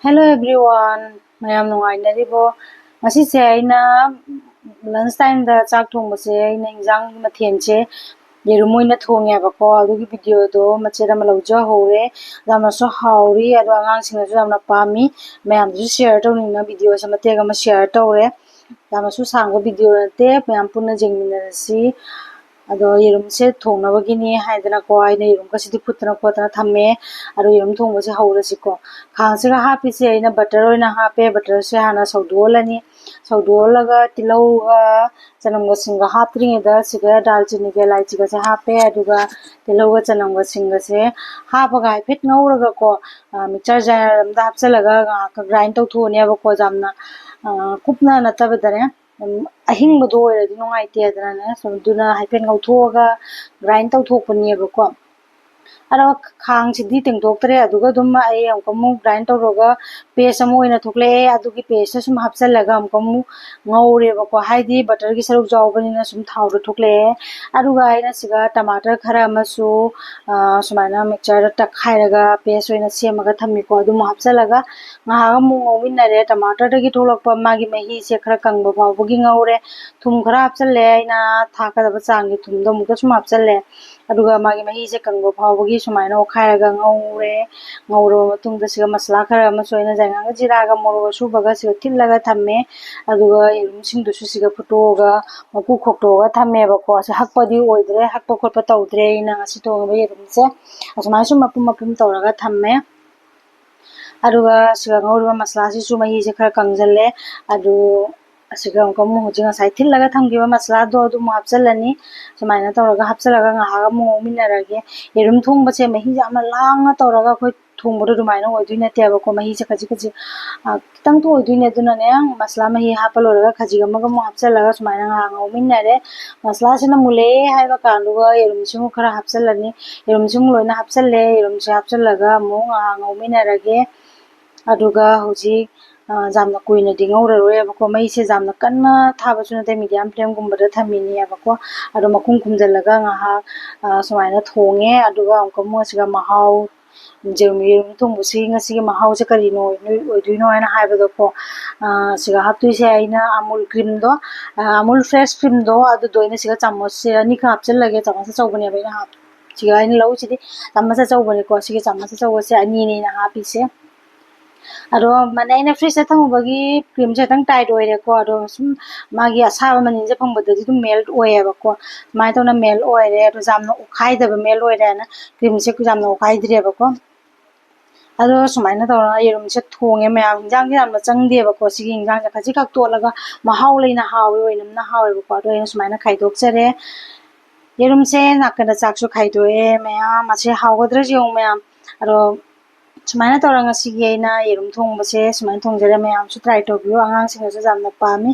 Hello everyone, mayam nungainaribo. Masise aina lunch time da chak thongbase aina injang mathenche yerum oina thonge bako adugi video do machera ma lawja hore damna so hauri adu angang singna su damna pami mayam su share tawning na video sa matega ma share tawre damna su sangwa video te mayam punna jengminarasi ado yerum se thongna bagini haidana ko aina yerum ka sidi putna ko ta thamme ado yerum thongba se haurasi ko khang se hapi se aina butter oina hape butter se hana saudolani saudolaga tilau ga chanam ga singa hapring da siga dalchini ga laichi ga se hape aduga tilau ga chanam ga singa se hapa ga fit ngauraga ko mixer jar da hapsalaga ka grind tau thone ba ko jamna kupna natabadare ahing bado oiradi nungaite adana so duna haipet ngauthoga grind tau thokpani ba ko aro khang sidi tengdoktare aduga dum ai amkamu grind tawroga paste amo ina thokle adugi paste sum hapsalaga amkamu ngaure ba ko haidi butter gi saruk jawbani na sum thawro thokle aduga ina siga tomato khara amasu sumaina mixture ta khairaga paste oina semaga thammi ko adum hapsalaga ngaha mu ngawinare tomato dagi tholakpa magi mahi se khara kangba phawbagi ngaure thum khara hapsalle ina thakadaba changi thumdo muka sum hapsalle aduga magi mahi se kangba phawbagi sumaina okhairaga ngaure ngauro matungda siga masala khara amasu ina jainga jiraga moro subaga siga tillaga thamme aduga yerum singdusu siga phutoga maku khoktoga thamme ba ko ase hakpadi oidre hakpa khotpa tawdre ina asi thongba yerum se asmai sum mapum mapum tawraga thamme aduga siga ngaurba masala si su mahi se khara kangjalle adu asiga amkamu hojinga sai thillaga thamgiba masala do adu mu hapsalani sumaina tawraga hapsalaga ngaha mu minarage yerum thongba se mahi jamna langna tawraga khoi thongbodo dumaina oidui nate ba ko mahi se khaji khaji kitang to oidui ne duna ne masala mahi hapaloraga khaji amaga mu hapsalaga sumaina ngaha ngauminare masala sina mule haiba kanduga yerum simu khara hapsalani yerum simu loina hapsalle yerum se hapsalaga mu ngaha ngauminarage aduga hoji jamna kuina dingauraroi abako mai se jamna kanna thaba chuna te medium flame gumbada thamini abako ado makum kumjalaga ngaha sumaina thonge aduga amkamu asiga mahau jerumi thongbusi ngasi mahau se karino oiduino aina haibado ko siga haptui se aina amul cream do amul fresh cream do adu doina siga chamos se ani ka hapchalage chamos chawbani abaina hap siga aina lau chidi chamos chawbani ko siga chamos chawse ani ni na hapi se ado mane aina freeze ta thangubagi cream se tang tight oire ko ado sum magi asaba manin je phangbadadi dum melt oye ba ko mai to na melt oire ado jamna ukhai da melt oire na cream se jamna ukhai dire ba ko ado sumaina to na yerum se thonge mayam jang jamna changde ba ko sigi jang ja khaji khak tolaga mahau leina hawi oinam na hawi ba ko ado sumaina khaidok chare yerum se nakana chaksu khaidoe mayam ase hawgadra jeu mayam ado sumaina tawranga sigi aina yerum thongbase sumaina thongjare mayam su try tawbiyo angang singa su jamna pami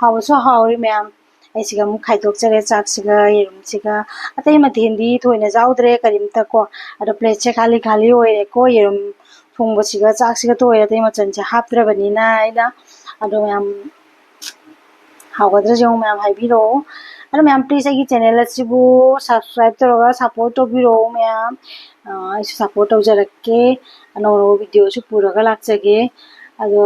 hawsu hawri mayam aisiga mu khaidok chare chak siga yerum siga atai mathendi thoina jaudre karimta ko ado plate che khali khali oire ko yerum thongbasiga chak siga toira tai machan che hapdrabani na aina ado mayam hawgadra jeu mayam haibiro ado mayam please agi channel asibu subscribe tawraga support tawbiro mayam aisu support tawjarakke ano video su puraga lakjage ado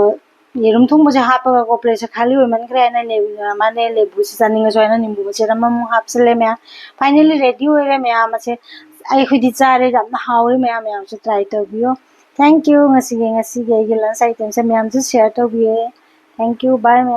yerum thongbase hapaga ko plate se khali oi mankre aina ne mane lebu se janinga so aina nimbu se ramam hapsale me finally ready oire me amase ai khudi chare jamna hauri me am su try tawbiyo thank you ngasi ge lunch item se me am su share tawbiye thank you bye me